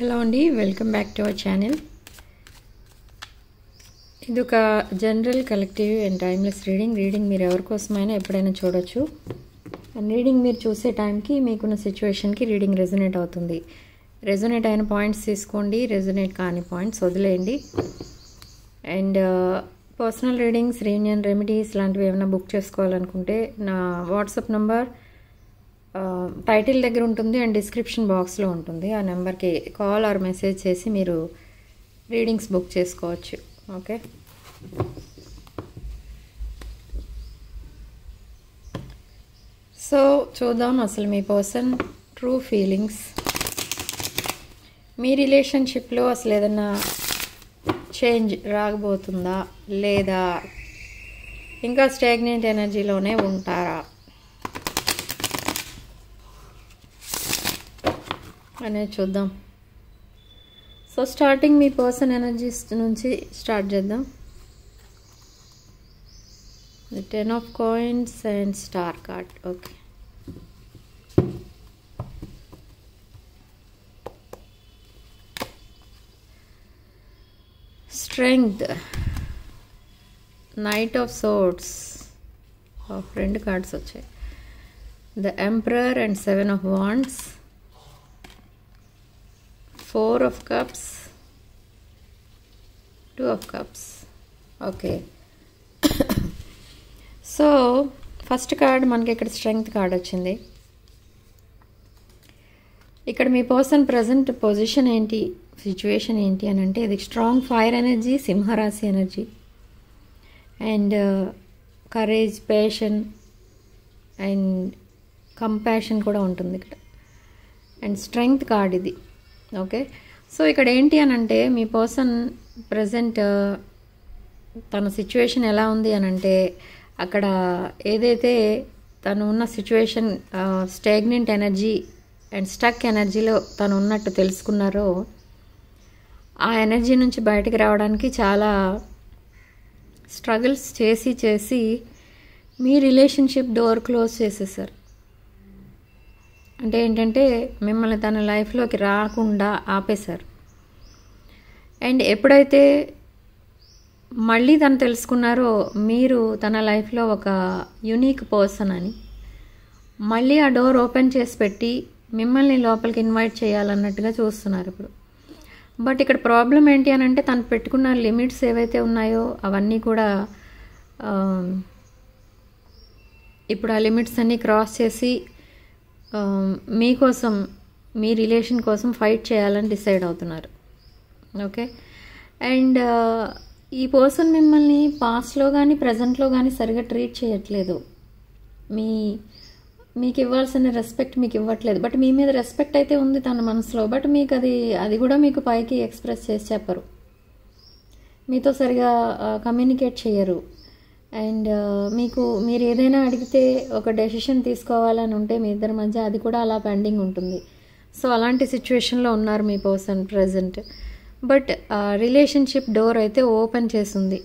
Hello అండి, welcome back to our channel. ఇది ఒక general collective and timeless reading మీరు ఎవరికోసమైనా ఎప్పుడైనా చూడొచ్చు. అండ్ రీడింగ్ మీరు చూసే టైంకి మీకున్న సిచ్యువేషన్కి రీడింగ్ రెజొనేట్ అవుతుంది. రెజొనేట్ అయిన పాయింట్స్ తీసుకోండి, రెజొనేట్ కాని పాయింట్స్ వదిలేయండి. And personal readings, reunion remedies లాంటివి ఏమైనా బుక్ చేసుకోవాలనుకుంటే నా వాట్సాప్ నంబర్ టైటిల్ దగ్గర ఉంటుంది అండ్ డిస్క్రిప్షన్ బాక్స్లో ఉంటుంది. ఆ నెంబర్కి కాల్ ఆర్ మెసేజ్ చేసి మీరు రీడింగ్స్ బుక్ చేసుకోవచ్చు. ఓకే, సో చూద్దాం అసలు మీ పర్సన్ ట్రూ ఫీలింగ్స్, మీ రిలేషన్షిప్లో అసలు ఏదైనా చేంజ్ రాకపోతుందా లేదా ఇంకా స్టాగ్నెంట్ ఎనర్జీలోనే ఉంటారా అనేది చూద్దాం. సో స్టార్టింగ్ మీ పర్సన్ ఎనర్జీస్ నుంచి స్టార్ట్ చేద్దాం. The 10 of coins and star card. Okay, strength, knight of swords, రెండు కార్డ్స్ వచ్చాయి. The emperor and 7 of wands, 4 of cups, 2 of cups. Okay, so first card మనకి ఇక్కడ స్ట్రెంగ్త్ కార్డ్ వచ్చింది. ఇక్కడ మీ పర్సన్ ప్రజెంట్ పొజిషన్ ఏంటి, situation ఏంటి అని అంటే ఇది స్ట్రాంగ్ ఫైర్ ఎనర్జీ, సింహరాశి energy and courage, passion and compassion కూడా ఉంటుంది ఇక్కడ. అండ్ స్ట్రెంగ్త్ కార్డ్ ఇది. ఓకే, సో ఇక్కడ ఏంటి అని అంటే మీ పర్సన్ ప్రజెంట్ తన సిచ్యువేషన్ ఎలా ఉంది అని అంటే అక్కడ ఏదైతే తను ఉన్న situation stagnant energy and stuck ఎనర్జీలో తను ఉన్నట్టు తెలుసుకున్నారో ఆ ఎనర్జీ నుంచి బయటకు రావడానికి చాలా స్ట్రగుల్స్ చేసి మీ రిలేషన్షిప్ డోర్ క్లోజ్ చేసేసారు. అంటే ఏంటంటే మిమ్మల్ని తన లైఫ్లోకి రాకుండా ఆపేశారు. అండ్ ఎప్పుడైతే మళ్ళీ తను తెలుసుకున్నారో మీరు తన లైఫ్లో ఒక యూనిక్ పర్సన్ అని, మళ్ళీ ఆ డోర్ ఓపెన్ చేసి పెట్టి మిమ్మల్ని లోపలికి ఇన్వైట్ చేయాలన్నట్టుగా చూస్తున్నారు ఇప్పుడు. బట్ ఇక్కడ ప్రాబ్లం ఏంటి అని అంటే తను పెట్టుకున్న లిమిట్స్ ఏవైతే ఉన్నాయో అవన్నీ కూడా ఇప్పుడు ఆ లిమిట్స్ అన్నీ క్రాస్ చేసి మీకోసం, మీ రిలేషన్ కోసం ఫైట్ చేయాలని డిసైడ్ అవుతున్నారు. ఓకే, అండ్ ఈ పర్సన్ మిమ్మల్ని పాస్ట్లో కానీ ప్రజెంట్లో కానీ సరిగా ట్రీట్ చేయట్లేదు. మీకు ఇవ్వాల్సిన రెస్పెక్ట్ మీకు ఇవ్వట్లేదు. బట్ మీ మీద రెస్పెక్ట్ అయితే ఉంది తన మనసులో. బట్ మీకు అది కూడా మీకు పైకి ఎక్స్ప్రెస్ చేసి చెప్పరు, మీతో సరిగా కమ్యూనికేట్ చేయరు. అండ్ మీరు ఏదైనా అడిగితే ఒక డెసిషన్ తీసుకోవాలని ఉంటే మీ ఇద్దరి మధ్య అది కూడా అలా పెండింగ్ ఉంటుంది. సో అలాంటి సిచ్యువేషన్లో ఉన్నారు మీ person present. But relationship door అయితే ఓపెన్ చేసింది.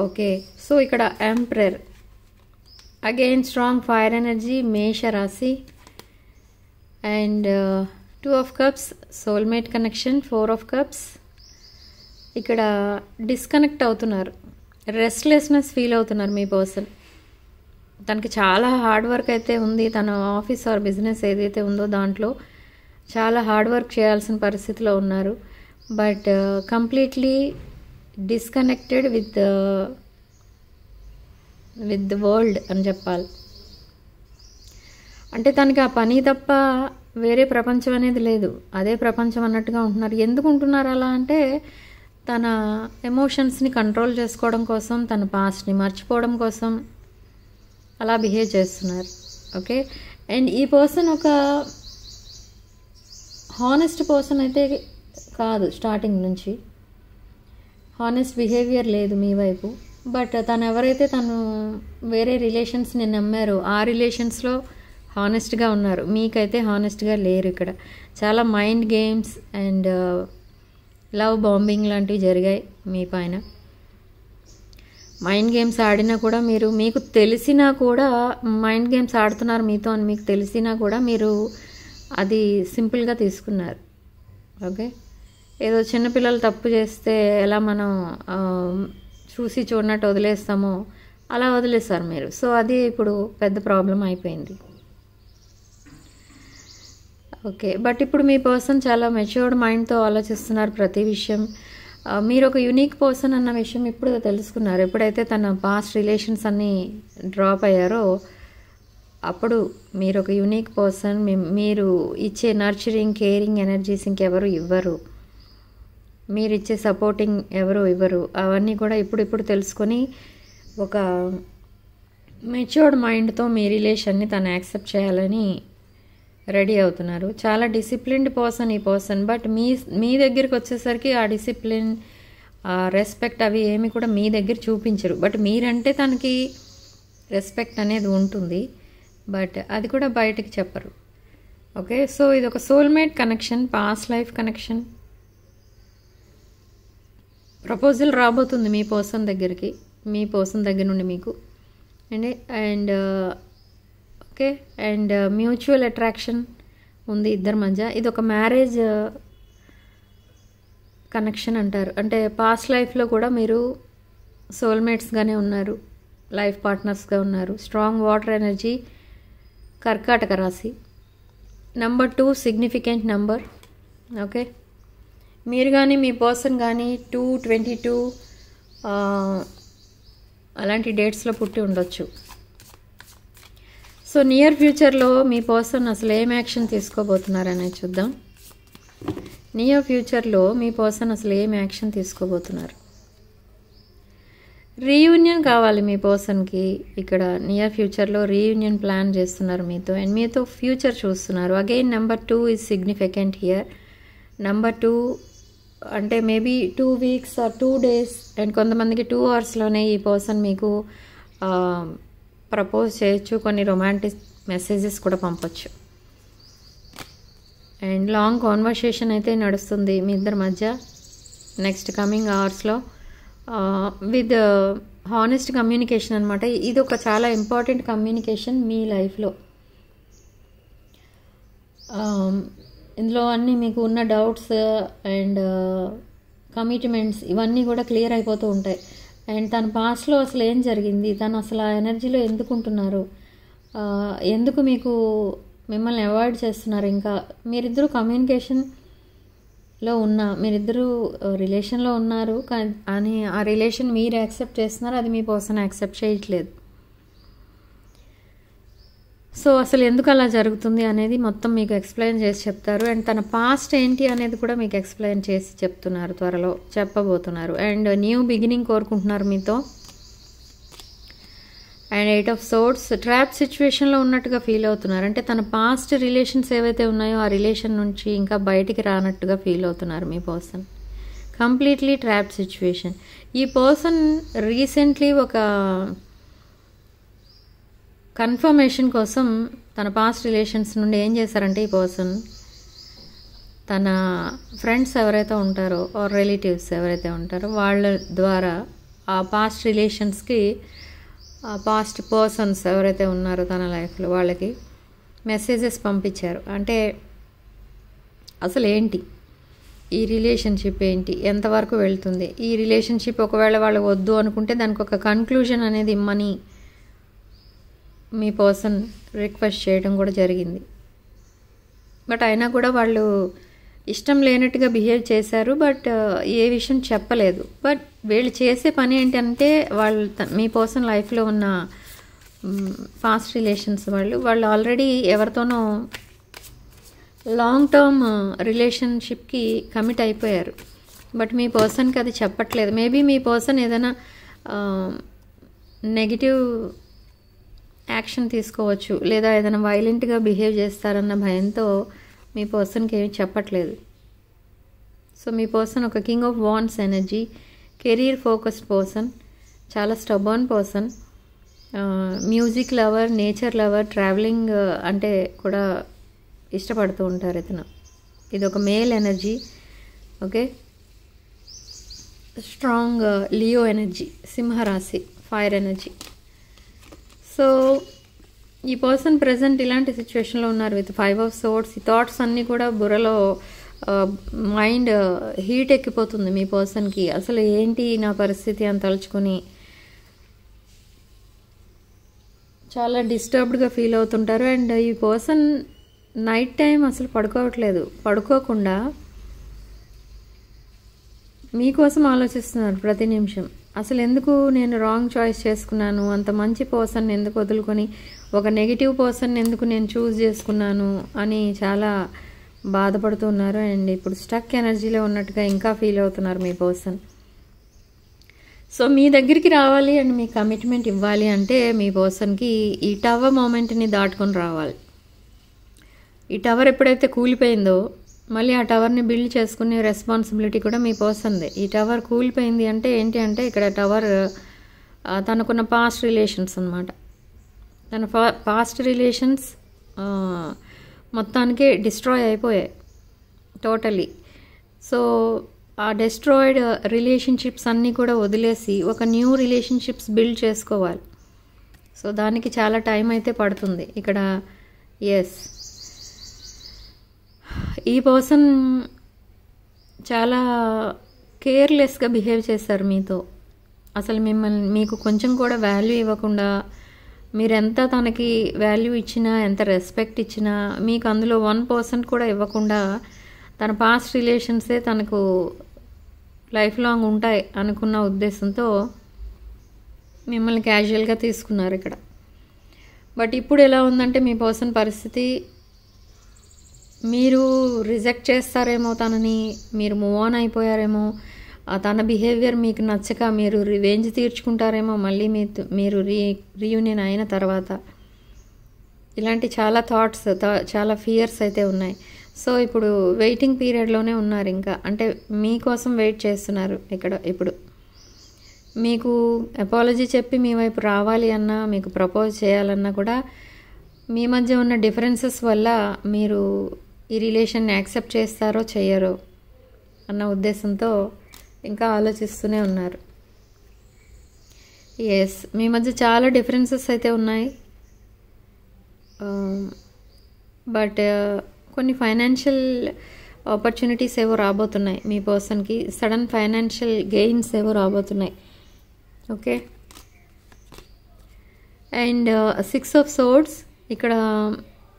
ఓకే, సో ఇక్కడ emperor, again strong fire energy, మేష రాశి and 2 of cups, soulmate connection, 4 of cups. ఇక్కడ డిస్కనెక్ట్ అవుతున్నారు, రెస్ట్లెస్నెస్ ఫీల్ అవుతున్నారు మీ పర్సన్. తనకి చాలా హార్డ్ వర్క్ అయితే ఉంది. తన ఆఫీస్ ఆర్ బిజినెస్ ఏదైతే ఉందో దాంట్లో చాలా హార్డ్ వర్క్ చేయాల్సిన పరిస్థితిలో ఉన్నారు. But completely disconnected with the world అని చెప్పాలి. అంటే తనకి ఆ పని తప్ప వేరే ప్రపంచం అనేది లేదు, అదే ప్రపంచం అన్నట్టుగా ఉంటున్నారు. ఎందుకు ఉంటున్నారు అలా అంటే తన ఎమోషన్స్ని కంట్రోల్ చేసుకోవడం కోసం, తన పాస్ట్ని మర్చిపోవడం కోసం అలా బిహేవ్ చేస్తున్నారు. ఓకే, అండ్ ఈ పర్సన్ ఒక హానెస్ట్ పర్సన్ అయితే కాదు. స్టార్టింగ్ నుంచి హానెస్ట్ బిహేవియర్ లేదు మీ వైపు. బట్ తను వేరే రిలేషన్స్ని నమ్మారో ఆ రిలేషన్స్లో హానెస్ట్గా ఉన్నారు. మీకైతే హానెస్ట్గా లేరు. ఇక్కడ చాలా mind games and love bombing లాంటివి జరిగాయి మీ పైన. మైండ్ గేమ్స్ ఆడినా కూడా మీకు తెలిసినా కూడా మైండ్ గేమ్స్ ఆడుతున్నారు మీతో అని మీకు తెలిసినా కూడా మీరు అది సింపుల్గా తీసుకున్నారు. ఓకే, ఏదో చిన్నపిల్లలు తప్పు చేస్తే ఎలా మనం చూసి చూడనట్టు వదిలేస్తామో అలా వదిలేస్తారు మీరు. సో అది ఇప్పుడు పెద్ద ప్రాబ్లం అయిపోయింది. ఓకే, బట్ ఇప్పుడు మీ పర్సన్ చాలా మెచ్యూర్డ్ మైండ్తో ఆలోచిస్తున్నారు ప్రతి విషయం. మీరు ఒక యూనిక్ పర్సన్ అన్న విషయం ఇప్పుడు తెలుసుకున్నారు. ఎప్పుడైతే తన పాస్ట్ రిలేషన్స్ అన్నీ డ్రాప్ అయ్యారో అప్పుడు మీరు ఒక యూనిక్ పర్సన్. మీరు ఇచ్చే నర్చరింగ్, కేరింగ్ ఎనర్జీస్ ఇంకెవరు ఇవ్వరు. మీరు ఇచ్చే సపోర్టింగ్ ఎవరు ఇవ్వరు. అవన్నీ కూడా ఇప్పుడు తెలుసుకొని ఒక మెచ్యూర్డ్ మైండ్తో మీ రిలేషన్ని తను యాక్సెప్ట్ చేయాలని రెడీ అవుతున్నారు. చాలా డిసిప్లిన్డ్ పర్సన్ ఈ పర్సన్. బట్ మీ దగ్గరికి వచ్చేసరికి ఆ డిసిప్లిన్, రెస్పెక్ట్ అవి ఏమి కూడా మీ దగ్గర చూపించరు. బట్ మీరంటే తనకి రెస్పెక్ట్ అనేది ఉంటుంది, బట్ అది కూడా బయటికి చెప్పరు. ఓకే, సో ఇది ఒక soulmate connection, past life connection. Proposal రాబోతుంది మీ పర్సన్ దగ్గరికి, మీ పర్సన్ దగ్గర నుండి మీకు. And okay, and mutual attraction ఉంది ఇద్దరి మధ్య. ఇది ఒక మ్యారేజ్ కనెక్షన్ అంటారు. అంటే పాస్ట్ లైఫ్లో కూడా మీరు సోల్మేట్స్గానే ఉన్నారు, లైఫ్ పార్ట్నర్స్గా ఉన్నారు. స్ట్రాంగ్ వాటర్ ఎనర్జీ, కర్కాటక రాశి. Number 2 significant number. ఓకే, మీరు కానీ మీ పర్సన్ కానీ 2/22 అలాంటి డేట్స్లో పుట్టి ఉండొచ్చు. సో నియర్ ఫ్యూచర్లో మీ పర్సన్ అసలు ఏం యాక్షన్ తీసుకోబోతున్నారనేది చూద్దాం. నియర్ ఫ్యూచర్లో మీ పర్సన్ అసలు ఏం యాక్షన్ తీసుకోబోతున్నారు. రీయూనియన్ కావాలి మీ పర్సన్కి. ఇక్కడ నియర్ ఫ్యూచర్లో రీయూనియన్ ప్లాన్ చేస్తున్నారు మీతో, అండ్ మీతో ఫ్యూచర్ చూస్తున్నారు. Again number 2 is significant here. Number 2 అంటే maybe 2 weeks or 2 days, and కొంతమందికి 2 అవర్స్లోనే ఈ పర్సన్ మీకు ప్రపోజ్ చేయొచ్చు. కొన్ని రొమాంటిక్ మెసేజెస్ కూడా పంపొచ్చు. అండ్ లాంగ్ కాన్వర్సేషన్ అయితే నడుస్తుంది మీ ఇద్దరి మధ్య నెక్స్ట్ కమింగ్ అవర్స్లో విత్ హానెస్ట్ కమ్యూనికేషన్ అనమాట. ఇది ఒక చాలా ఇంపార్టెంట్ కమ్యూనికేషన్ మీ లైఫ్లో. ఇందులో అన్నీ మీకు ఉన్న డౌట్స్ అండ్ కమిట్మెంట్స్ ఇవన్నీ కూడా క్లియర్ అయిపోతూ ఉంటాయి. అండ్ తన పాస్ట్లో అసలు ఏం జరిగింది, తను అసలు ఆ ఎనర్జీలో ఎందుకు ఉంటున్నారు, ఎందుకు మిమ్మల్ని అవాయిడ్ చేస్తున్నారు, ఇంకా మీరిద్దరూ కమ్యూనికేషన్లో మీరిద్దరూ రిలేషన్లో ఉన్నారు కానీ ఆ రిలేషన్ మీరు యాక్సెప్ట్ చేస్తున్నారు, అది మీ పర్సన్ యాక్సెప్ట్ చేయట్లేదు. సో అసలు ఎందుకు అలా జరుగుతుంది అనేది మొత్తం మీకు ఎక్స్ప్లెయిన్ చేసి చెప్తారు. అండ్ తన పాస్ట్ ఏంటి అనేది కూడా మీకు ఎక్స్ప్లెయిన్ చేసి చెప్తున్నారు, త్వరలో చెప్పబోతున్నారు. అండ్ న్యూ బిగినింగ్ కోరుకుంటున్నారు మీతో. అండ్ 8 ఆఫ్ సోర్డ్స్, ట్రాప్ సిచ్యువేషన్లో ఉన్నట్టుగా ఫీల్ అవుతున్నారు. అంటే తన పాస్ట్ రిలేషన్స్ ఏవైతే ఉన్నాయో ఆ రిలేషన్ నుంచి ఇంకా బయటికి రానట్టుగా ఫీల్ అవుతున్నారు మీ పర్సన్. Completely trap situation. ఈ పర్సన్ రీసెంట్లీ ఒక కన్ఫర్మేషన్ కోసం తన పాస్ట్ రిలేషన్స్ నుండి ఏం చేశారంటే ఈ పర్సన్ తన ఫ్రెండ్స్ ఎవరైతే ఉంటారో ఆర్ రిలేటివ్స్ ఎవరైతే ఉంటారో వాళ్ళ ద్వారా ఆ పాస్ట్ రిలేషన్స్కి పాస్ట్ పర్సన్స్ ఎవరైతే ఉన్నారో తన లైఫ్లో వాళ్ళకి మెసేజెస్ పంపించారు. అంటే అసలు ఏంటి ఈ రిలేషన్షిప్, ఏంటి ఎంతవరకు వెళ్తుంది ఈ రిలేషన్షిప్, ఒకవేళ వాళ్ళు వద్దు అనుకుంటే దానికి ఒక కన్క్లూజన్ అనేది ఇమ్మని మీ పర్సన్ రిక్వెస్ట్ చేయడం కూడా జరిగింది. బట్ అయినా కూడా వాళ్ళు ఇష్టం లేనట్టుగా బిహేవ్ చేశారు. బట్ ఏ విషయం చెప్పలేదు. బట్ వీళ్ళు చేసే పని ఏంటంటే మీ పర్సన్ లైఫ్లో ఉన్న పాస్ట్ రిలేషన్స్ వాళ్ళు ఆల్రెడీ ఎవరితోనో లాంగ్ టర్మ్ రిలేషన్షిప్కి కమిట్ అయిపోయారు. బట్ మీ పర్సన్కి అది చెప్పట్లేదు. మేబీ మీ పర్సన్ ఏదైనా నెగిటివ్ యాక్షన్ తీసుకోవచ్చు, లేదా ఏదైనా వైలెంట్గా బిహేవ్ చేస్తారన్న భయంతో మీ పర్సన్కి ఏమి చెప్పట్లేదు. సో మీ పర్సన్ ఒక king of wands energy, career focused person, చాలా stubborn person, music lover, nature lover, travelling అంటే కూడా ఇష్టపడుతూ ఉంటారు ఇతను. ఇది ఒక male energy. Okay, strong Leo energy, సింహరాశి, ఫైర్ ఎనర్జీ. సో ఈ పర్సన్ ప్రజెంట్ ఇలాంటి సిచ్యువేషన్లో ఉన్నారు విత్ 5 ఆఫ్ సోర్డ్స్. ఈ థాట్స్ అన్నీ కూడా బుర్రలో మైండ్ హీట్ ఎక్కిపోతుంది మీ పర్సన్కి. అసలు ఏంటి నా పరిస్థితి అని తలుచుకొని చాలా డిస్టర్బ్డ్గా ఫీల్ అవుతుంటారు. అండ్ ఈ పర్సన్ నైట్ టైం అసలు పడుకోవట్లేదు. పడుకోకుండా మీకోసం ఆలోచిస్తున్నారు ప్రతి నిమిషం. అసలు ఎందుకు నేను రాంగ్ చాయిస్ చేసుకున్నాను, అంత మంచి పర్సన్ ఎందుకు వదులుకొని ఒక నెగిటివ్ పర్సన్ ఎందుకు నేను చూస్ చేసుకున్నాను అని చాలా బాధపడుతున్నారు. అండ్ ఇప్పుడు స్టక్ ఎనర్జీలో ఉన్నట్టుగా ఇంకా ఫీల్ అవుతున్నారు మీ పర్సన్. సో మీ దగ్గరికి రావాలి అండ్ మీ కమిట్మెంట్ ఇవ్వాలి అంటే మీ పర్సన్కి ఈ టవర్ మూమెంట్ని దాటుకొని రావాలి. ఈ టవర్ ఎప్పుడైతే కూలిపోయిందో మళ్ళీ ఆ టవర్ని బిల్డ్ చేసుకునే రెస్పాన్సిబిలిటీ కూడా మీ పర్సన్దే. ఈ టవర్ కూలిపోయింది అంటే ఏంటి అంటే ఇక్కడ టవర్ తనకున్న పాస్ట్ రిలేషన్స్ అన్నమాట. తన పాస్ట్ రిలేషన్స్ మొత్తానికి డిస్ట్రాయ్ అయిపోయాయి టోటలీ. సో ఆ డిస్ట్రాయిడ్ రిలేషన్షిప్స్ అన్నీ కూడా వదిలేసి ఒక న్యూ రిలేషన్షిప్స్ బిల్డ్ చేసుకోవాలి. సో దానికి చాలా టైం అయితే పడుతుంది ఇక్కడ. ఎస్, ఈ పర్సన్ చాలా కేర్లెస్గా బిహేవ్ చేశారు మీతో. అసలు మీకు కొంచెం కూడా వాల్యూ ఇవ్వకుండా, మీరెంత తనకి వాల్యూ ఇచ్చినా, ఎంత రెస్పెక్ట్ ఇచ్చినా మీకు అందులో 1% కూడా ఇవ్వకుండా తన పాస్ట్ రిలేషన్సే తనకు లైఫ్ లాంగ్ ఉంటాయి అనుకున్న ఉద్దేశంతో మిమ్మల్ని క్యాజువల్గా తీసుకున్నారు ఇక్కడ. బట్ ఇప్పుడు ఎలా ఉందంటే మీ పర్సన్ పరిస్థితి, మీరు రిజెక్ట్ చేస్తారేమో తనని, మీరు మూవ్ ఆన్ అయిపోయారేమో, తన బిహేవియర్ మీకు నచ్చక మీరు రివెంజ్ తీర్చుకుంటారేమో మళ్ళీ మీరు రీయూనియన్ అయిన తర్వాత. ఇలాంటి చాలా థాట్స్, చాలా ఫియర్స్ అయితే ఉన్నాయి. సో ఇప్పుడు వెయిటింగ్ పీరియడ్లోనే ఉన్నారు. ఇంకా అంటే మీకోసం వెయిట్ చేస్తున్నారు ఇక్కడ. ఇప్పుడు మీకు అపాలజీ చెప్పి మీ వైపు రావాలి అన్నా, మీకు ప్రపోజ్ చేయాలన్నా కూడా మీ మధ్య ఉన్న డిఫరెన్సెస్ వల్ల మీరు ఈ రిలేషన్ని యాక్సెప్ట్ చేస్తారో చెయ్యరో అన్న ఉద్దేశంతో ఇంకా ఆలోచిస్తూనే ఉన్నారు. ఎస్, మీ మధ్య చాలా డిఫరెన్సెస్ అయితే ఉన్నాయి. బట్ కొన్ని ఫైనాన్షియల్ ఆపర్చునిటీస్ ఏవో రాబోతున్నాయి మీ పర్సన్కి. సడన్ ఫైనాన్షియల్ గెయిన్స్ ఏవో రాబోతున్నాయి. ఓకే, అండ్ 6 ఆఫ్ సోర్డ్స్ ఇక్కడ.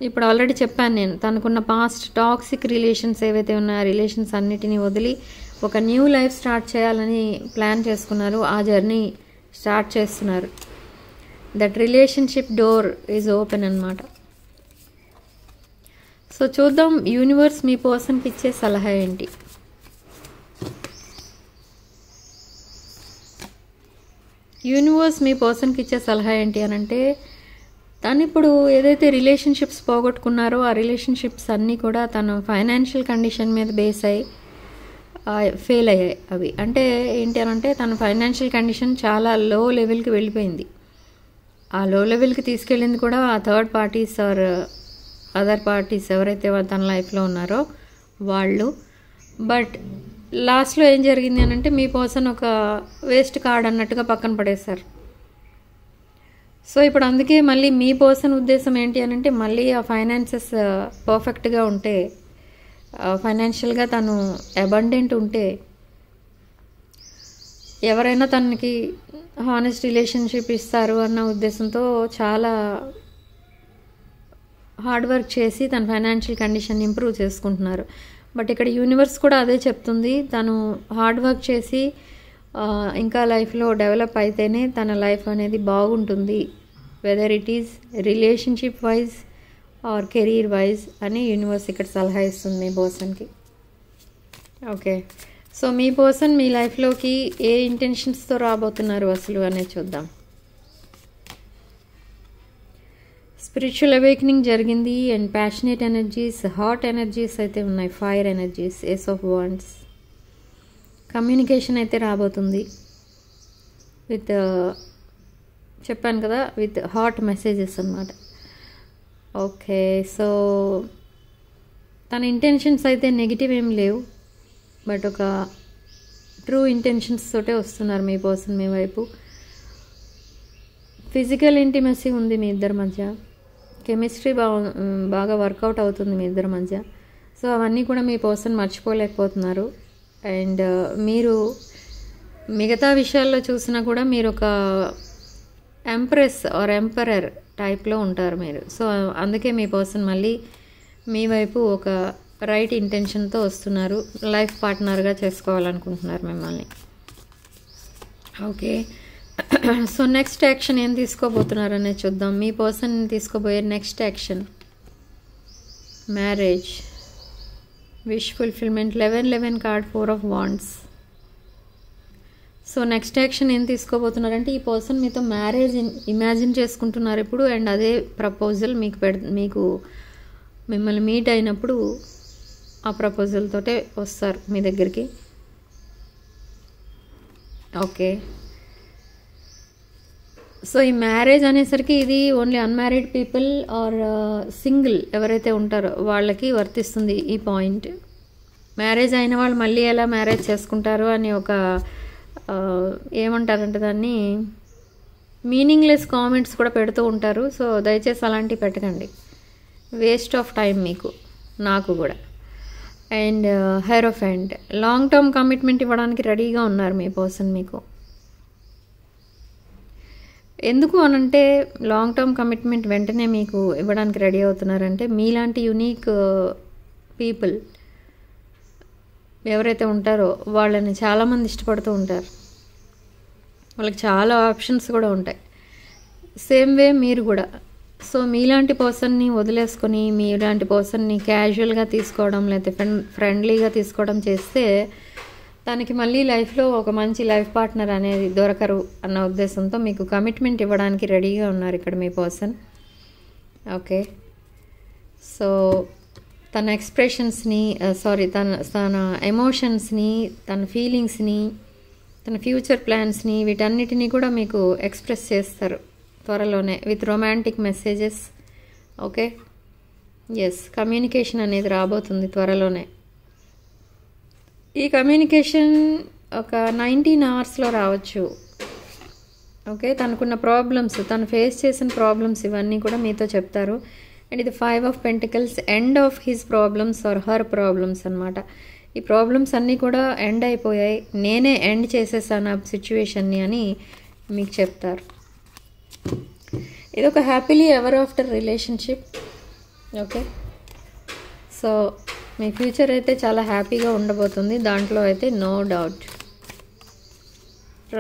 ఇప్పుడు ఆల్రెడీ చెప్పాను నేను, తనకున్న పాస్ట్ టాక్సిక్ రిలేషన్స్ ఏవైతే ఉన్నాయో ఆ రిలేషన్స్ అన్నిటినీ వదిలి ఒక న్యూ లైఫ్ స్టార్ట్ చేయాలని ప్లాన్ చేసుకున్నారు. ఆ జర్నీ స్టార్ట్ చేస్తున్నారు. That relationship door is open అన్నమాట. సో చూద్దాం యూనివర్స్ మీ పర్సన్కి ఇచ్చే సలహా ఏంటి. యూనివర్స్ మీ పర్సన్కి ఇచ్చే సలహా ఏంటి అని అంటే, తను ఇప్పుడు ఏదైతే రిలేషన్షిప్స్ పోగొట్టుకున్నారో ఆ రిలేషన్షిప్స్ అన్నీ కూడా తను ఫైనాన్షియల్ కండిషన్ మీద బేస్ అయ్యి ఫెయిల్ అయ్యాయి. అవి అంటే ఏంటి అని అంటే, తన ఫైనాన్షియల్ కండిషన్ చాలా లో లెవెల్కి వెళ్ళిపోయింది. ఆ లో లెవెల్కి తీసుకెళ్ళింది కూడా ఆ third parties or other parties ఎవరైతే తన లైఫ్లో ఉన్నారో వాళ్ళు. బట్ లాస్ట్లో ఏం జరిగింది అని అంటే, మీ పర్సన్ ఒక వేస్ట్ కార్డ్ అన్నట్టుగా పక్కన పడేశారు. సో ఇప్పుడు అందుకే మళ్ళీ మీ పర్సన్ ఉద్దేశం ఏంటి అని అంటే, మళ్ళీ ఆ ఫైనాన్సెస్ పర్ఫెక్ట్గా ఉంటే, ఫైనాన్షియల్గా తను అబండెంట్ ఉంటే, ఎవరైనా తనకి హానెస్ట్ రిలేషన్షిప్ ఇస్తారు అన్న ఉద్దేశంతో చాలా హార్డ్ వర్క్ చేసి తన ఫైనాన్షియల్ కండిషన్ ఇంప్రూవ్ చేసుకుంటున్నారు. బట్ ఇక్కడ యూనివర్స్ కూడా అదే చెప్తుంది, తను హార్డ్ వర్క్ చేసి ఇంకా లైఫ్లో డెవలప్ అయితేనే తన లైఫ్ అనేది బాగుంటుంది, whether it is relationship wise or career wise అని యూనివర్స్ ఇక్కడ సలహా ఇస్తుంది మీ పర్సన్కి. ఓకే, సో మీ పర్సన్ మీ లైఫ్లోకి ఏ ఇంటెన్షన్స్తో రాబోతున్నారు అసలు అనేది చూద్దాం. స్పిరిచువల్ అవేకనింగ్ జరిగింది and passionate energies, hot energies అయితే ఉన్నాయి, fire energies, ace of wands. Communication అయితే రాబోతుంది విత్, చెప్పాను కదా, విత్ హాట్ మెసేజెస్ అన్నమాట. ఓకే, సో తన ఇంటెన్షన్స్ అయితే నెగిటివ్ ఏం లేవు, బట్ ఒక ట్రూ ఇంటెన్షన్స్ తోటే వస్తున్నారు మీ పర్సన్ మీ వైపు. ఫిజికల్ ఇంటిమసీ ఉంది మీ ఇద్దరి మధ్య. కెమిస్ట్రీ బాగా వర్కౌట్ అవుతుంది మీ ఇద్దరి మధ్య. సో అవన్నీ కూడా మీ పర్సన్ మర్చిపోలేకపోతున్నారు. అండ్ మీరు మిగతా విషయాల్లో చూసినా కూడా మీరు ఒక ఎంప్రెస్ ఆర్ ఎంపరర్ టైప్లో ఉంటారు మీరు. సో అందుకే మీ పర్సన్ మళ్ళీ మీ వైపు ఒక రైట్ ఇంటెన్షన్తో వస్తున్నారు. లైఫ్ పార్ట్నర్గా చేసుకోవాలనుకుంటున్నారు మిమ్మల్ని. ఓకే, సో నెక్స్ట్ యాక్షన్ ఏం తీసుకోబోతున్నారు అనేది చూద్దాం. మీ పర్సన్ తీసుకోబోయే next action marriage, wish fulfilment, 11 card, 4 of wands. So next action ఏం తీసుకోబోతున్నారంటే ఈ పర్సన్ మీతో మ్యారేజ్ ఇమాజిన్ చేసుకుంటున్నారు ఇప్పుడు. అండ్ అదే ప్రపోజల్ మీకు మిమ్మల్ని మీట్ అయినప్పుడు ఆ ప్రపోజల్ తోటే వస్తారు మీ దగ్గరికి. ఓకే, సో ఈ మ్యారేజ్ అనేసరికి ఇది only unmarried people or single ఎవరైతే ఉంటారో వాళ్ళకి వర్తిస్తుంది ఈ పాయింట్. మ్యారేజ్ అయిన వాళ్ళు మళ్ళీ ఎలా మ్యారేజ్ చేసుకుంటారు అని ఒక ఏమంటారంటే దాన్ని మీనింగ్లెస్ కామెంట్స్ కూడా పెడుతూ ఉంటారు. సో దయచేసి అలాంటివి పెట్టకండి, వేస్ట్ ఆఫ్ టైం మీకు, నాకు కూడా. And hierophant, long term commitment ఇవ్వడానికి రెడీగా ఉన్నారు మీ పర్సన్ మీకు. ఎందుకు అనంటే లాంగ్ టర్మ్ కమిట్మెంట్ వెంటనే మీకు ఇవ్వడానికి రెడీ అవుతున్నారంటే మీలాంటి యునీక్ పీపుల్ ఎవరైతే ఉంటారో వాళ్ళని చాలామంది ఇష్టపడుతూ ఉంటారు. వాళ్ళకి చాలా ఆప్షన్స్ కూడా ఉంటాయి. సేమ్ వే మీరు కూడా. సో మీలాంటి పర్సన్ని వదిలేసుకొని మీలాంటి పర్సన్ని క్యాజువల్గా తీసుకోవడం లేకపోతే ఫ్రెండ్లీగా తీసుకోవడం చేస్తే తనకి మళ్ళీ లైఫ్లో ఒక మంచి లైఫ్ పార్ట్నర్ అనేది దొరకరు అన్న ఉద్దేశంతో మీకు కమిట్మెంట్ ఇవ్వడానికి రెడీగా ఉన్నారు ఇక్కడ మీ పర్సన్. ఓకే, సో తన ఎక్స్ప్రెషన్స్ని తన ఎమోషన్స్ని, తన ఫీలింగ్స్ని, తన ఫ్యూచర్ ప్లాన్స్ని వీటన్నిటినీ కూడా మీకు ఎక్స్ప్రెస్ చేస్తారు త్వరలోనే with romantic messages. Okay, yes, communication అనేది రాబోతుంది త్వరలోనే. ఈ కమ్యూనికేషన్ ఒక 19 అవర్స్లో రావచ్చు. ఓకే, తనకున్న ప్రాబ్లమ్స్, తను ఫేస్ చేసిన ప్రాబ్లమ్స్ ఇవన్నీ కూడా మీతో చెప్తారు. అండ్ ఇది 5 of pentacles, end of his problems or her problems అనమాట. ఈ ప్రాబ్లమ్స్ అన్నీ కూడా ఎండ్ అయిపోయాయి, నేనే ఎండ్ చేసేసాను ఆ సిచ్యువేషన్ని అని మీకు చెప్తారు. ఇది ఒక happily ever after relationship. Okay, so మీ ఫ్యూచర్ అయితే చాలా హ్యాపీగా ఉండబోతుంది, దాంట్లో అయితే నో డౌట్.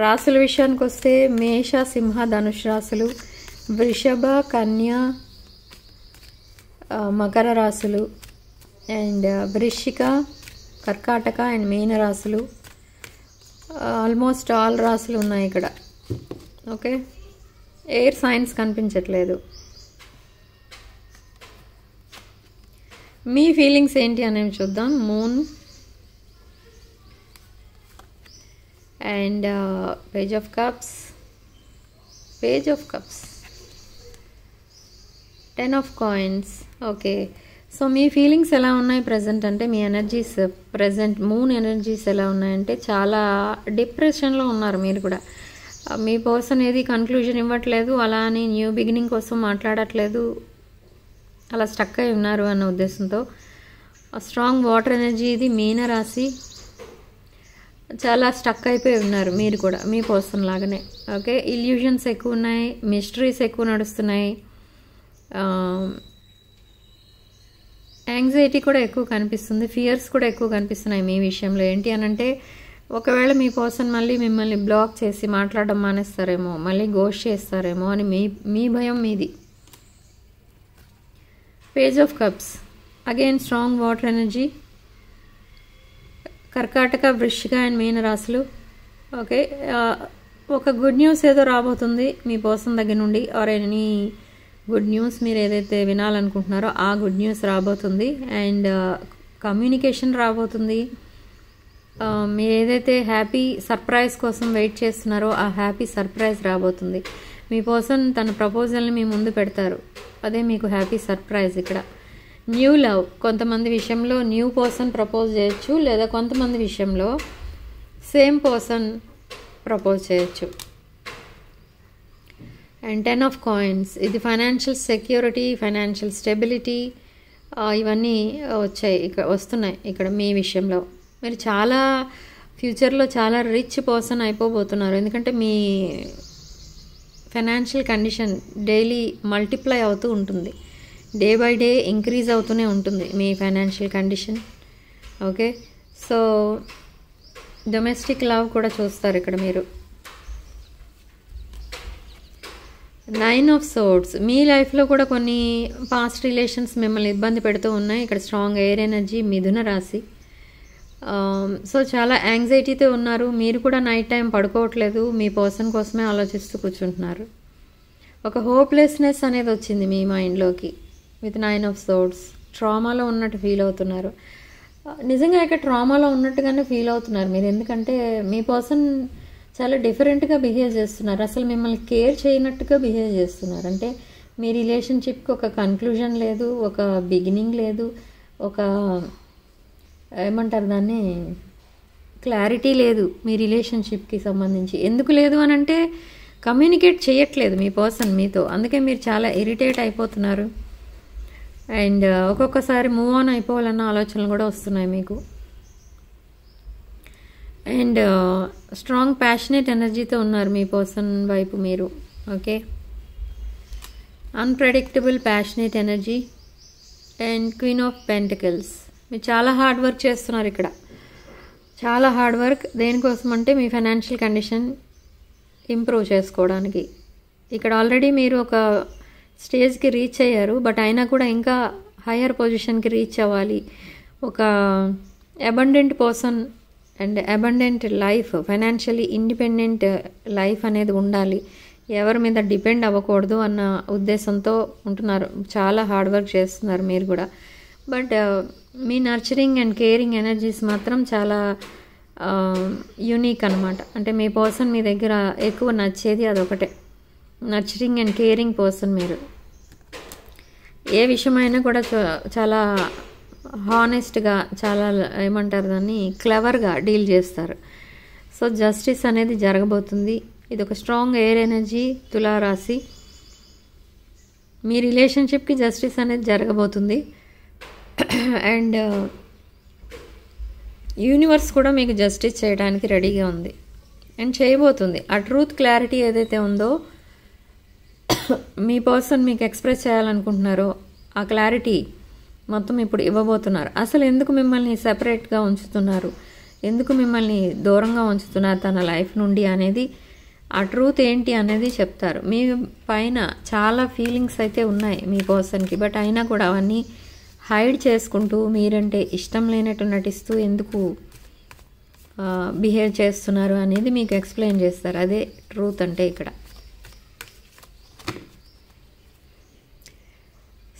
రాసుల విషయానికి వస్తే మేష, సింహ, ధనుష్ రాసులు, వృషభ, కన్య, మకర రాసులు, అండ్ వృశ్చిక, కర్కాటక అండ్ మీన రాసులు. ఆల్మోస్ట్ ఆల్ రాసులు ఉన్నాయి ఇక్కడ. ఓకే, ఎయిర్ సైన్స్ కనిపించట్లేదు. మీ ఫీలింగ్స్ ఏంటి అనేవి చూద్దాం. Moon and page of cups, 10 of coins. Okay, so me feelings ఎలా ఉన్నాయి ప్రజెంట్ అంటే మీ ఎనర్జీస్ ప్రజెంట్ మూన్ ఎనర్జీస్ ఎలా ఉన్నాయంటే చాలా డిప్రెషన్లో ఉన్నారు మీరు కూడా. మీ పర్సన్ ఏది కన్క్లూజన్ ఇవ్వట్లేదు, అలా అని న్యూ బిగినింగ్ కోసం మాట్లాడట్లేదు, అలా స్టక్ అయి ఉన్నారు అన్న ఉద్దేశంతో. స్ట్రాంగ్ వాటర్ ఎనర్జీ ఇది, మీన రాశి. చాలా స్టక్ అయిపోయి ఉన్నారు మీరు కూడా మీ పర్సన్ లాగానే. ఓకే, ఇల్యూజన్స్ ఎక్కువ ఉన్నాయి, మిస్టరీస్ ఎక్కువ నడుస్తున్నాయి, యాంగ్జైటీ కూడా ఎక్కువ కనిపిస్తుంది, ఫియర్స్ కూడా ఎక్కువ కనిపిస్తున్నాయి మీ విషయంలో. ఏంటి అనంటే ఒకవేళ మీ పర్సన్ మళ్ళీ మిమ్మల్ని బ్లాక్ చేసి మాట్లాడడం మానేస్తారేమో, మళ్ళీ గోస్ట్ చేస్తారేమో అని మీ భయం మీది. Page of cups, again strong water energy, కర్కాటక, వృశ్చిక అండ్ మీన రాశులు. ఓకే, ఒక గుడ్ న్యూస్ ఏదో రాబోతుంది మీ పర్సన్ దగ్గర నుండి, ఆర్ ఎనీ గుడ్ న్యూస్ మీరు ఏదైతే వినాలనుకుంటున్నారో ఆ గుడ్ న్యూస్ రాబోతుంది. అండ్ కమ్యూనికేషన్ రాబోతుంది. మీరు ఏదైతే హ్యాపీ సర్ప్రైజ్ కోసం వెయిట్ చేస్తున్నారో ఆ హ్యాపీ సర్ప్రైజ్ రాబోతుంది. మీ పర్సన్ తన ప్రపోజల్ని మీ ముందు పెడతారు, అదే మీకు హ్యాపీ సర్ప్రైజ్ ఇక్కడ. న్యూ లవ్, కొంతమంది విషయంలో న్యూ పర్సన్ ప్రపోజ్ చేయొచ్చు, లేదా కొంతమంది విషయంలో సేమ్ పర్సన్ ప్రపోజ్ చేయొచ్చు. అండ్ 10 ఆఫ్ కాయిన్స్, ఇది ఫైనాన్షియల్ సెక్యూరిటీ, ఫైనాన్షియల్ స్టెబిలిటీ, ఇవన్నీ వస్తున్నాయి ఇక్కడ మీ విషయంలో. మీరు చాలా ఫ్యూచర్లో చాలా రిచ్ పర్సన్ అయిపోబోతున్నారు. ఎందుకంటే మీ ఫైనాన్షియల్ కండిషన్ డైలీ మల్టిప్లై అవుతూ ఉంటుంది, డే బై డే ఇంక్రీజ్ అవుతూనే ఉంటుంది మీ financial condition. Okay, so domestic love కూడా చూస్తారు ఇక్కడ మీరు. 9 ఆఫ్ సోర్డ్స్, మీ లైఫ్లో కూడా కొన్ని పాస్ట్ రిలేషన్స్ మిమ్మల్ని ఇబ్బంది పెడుతూ ఉన్నాయి. ఇక్కడ స్ట్రాంగ్ ఎయిర్ ఎనర్జీ, మిథున రాశి. సో చాలా యాంగ్జైటీతో ఉన్నారు. మీరు కూడా నైట్ టైం పడుకోవట్లేదు, మీ పర్సన్ కోసమే ఆలోచిస్తూ కూర్చుంటున్నారు. ఒక హోప్లెస్నెస్ అనేది వచ్చింది మీ మైండ్లోకి విత్ 9 ఆఫ్ సోర్డ్స్. ట్రామాలో ఉన్నట్టు ఫీల్ అవుతున్నారు. నిజంగా ఇక్కడ ట్రామాలో ఉన్నట్టుగానే ఫీల్ అవుతున్నారు మీరు. ఎందుకంటే మీ పర్సన్ చాలా డిఫరెంట్గా బిహేవ్ చేస్తున్నారు. అసలు మిమ్మల్ని కేర్ చేయనట్టుగా బిహేవ్ చేస్తున్నారు. అంటే మీ రిలేషన్షిప్కి ఒక కన్క్లూజన్ లేదు, ఒక బిగినింగ్ లేదు, ఒక ఏమంటారు దాన్ని, క్లారిటీ లేదు మీ రిలేషన్షిప్కి సంబంధించి. ఎందుకు లేదు అని అంటే కమ్యూనికేట్ చేయట్లేదు మీ పర్సన్ మీతో, అందుకే మీరు చాలా ఇరిటేట్ అయిపోతున్నారు. అండ్ ఒక్కొక్కసారి మూవ్ ఆన్ అయిపోవాలన్న ఆలోచనలు కూడా వస్తున్నాయి మీకు. అండ్ స్ట్రాంగ్ ప్యాషనేట్ ఎనర్జీతో ఉన్నారు మీ పర్సన్ వైపు మీరు. Okay, unpredictable passionate energy. And queen of pentacles, మీరు చాలా హార్డ్ వర్క్ చేస్తున్నారు ఇక్కడ, చాలా హార్డ్ వర్క్. దేనికోసం అంటే మీ ఫైనాన్షియల్ కండిషన్ ఇంప్రూవ్ చేసుకోవడానికి. ఇక్కడ ఆల్రెడీ మీరు ఒక స్టేజ్కి రీచ్ అయ్యారు, బట్ అయినా కూడా ఇంకా హయ్యర్ పొజిషన్కి రీచ్ అవ్వాలి. ఒక abundant person and abundant life, financially independent life అనేది ఉండాలి, ఎవరి మీద డిపెండ్ అవ్వకూడదు అన్న ఉద్దేశంతో ఉంటున్నారు. చాలా హార్డ్ వర్క్ చేస్తున్నారు మీరు కూడా. But me nurturing and caring energies మాత్రం చాలా యూనిక్ అనమాట. అంటే మీ పర్సన్ మీ దగ్గర ఎక్కువ నచ్చేది అదొకటే, నర్చరింగ్ అండ్ కేరింగ్ పర్సన్ మీరు. ఏ విషయమైనా కూడా చాలా హానెస్ట్గా, చాలా ఏమంటారు దాన్ని, క్లెవర్గా డీల్ చేస్తారు. సో జస్టిస్ అనేది జరగబోతుంది. ఇది ఒక స్ట్రాంగ్ ఎయిర్ ఎనర్జీ, తులారాశి. మీ రిలేషన్షిప్కి జస్టిస్ అనేది జరగబోతుంది. అండ్ యూనివర్స్ కూడా మీకు జస్టిస్ చేయడానికి రెడీగా ఉంది అండ్ చేయబోతుంది. ఆ ట్రూత్ క్లారిటీ ఏదైతే ఉందో మీ పర్సన్ మీకు ఎక్స్ప్రెస్ చేయాలనుకుంటున్నారో ఆ క్లారిటీ మొత్తం ఇప్పుడు ఇవ్వబోతున్నారు. అసలు ఎందుకు మిమ్మల్ని సెపరేట్గా ఉంచుతున్నారు, ఎందుకు మిమ్మల్ని దూరంగా ఉంచుతున్నారు తన లైఫ్ నుండి అనేది, ఆ ట్రూత్ ఏంటి అనేది చెప్తారు. మీ పైన చాలా ఫీలింగ్స్ అయితే ఉన్నాయి మీ పర్సన్కి, బట్ అయినా కూడా అవన్నీ హైడ్ చేసుకుంటూ మీరంటే ఇష్టం లేనట్టు నటిస్తూ ఎందుకు బిహేవ్ చేస్తున్నారు అనేది మీకు ఎక్స్ప్లెయిన్ చేస్తారు. అదే ట్రూత్ అంటే ఇక్కడ.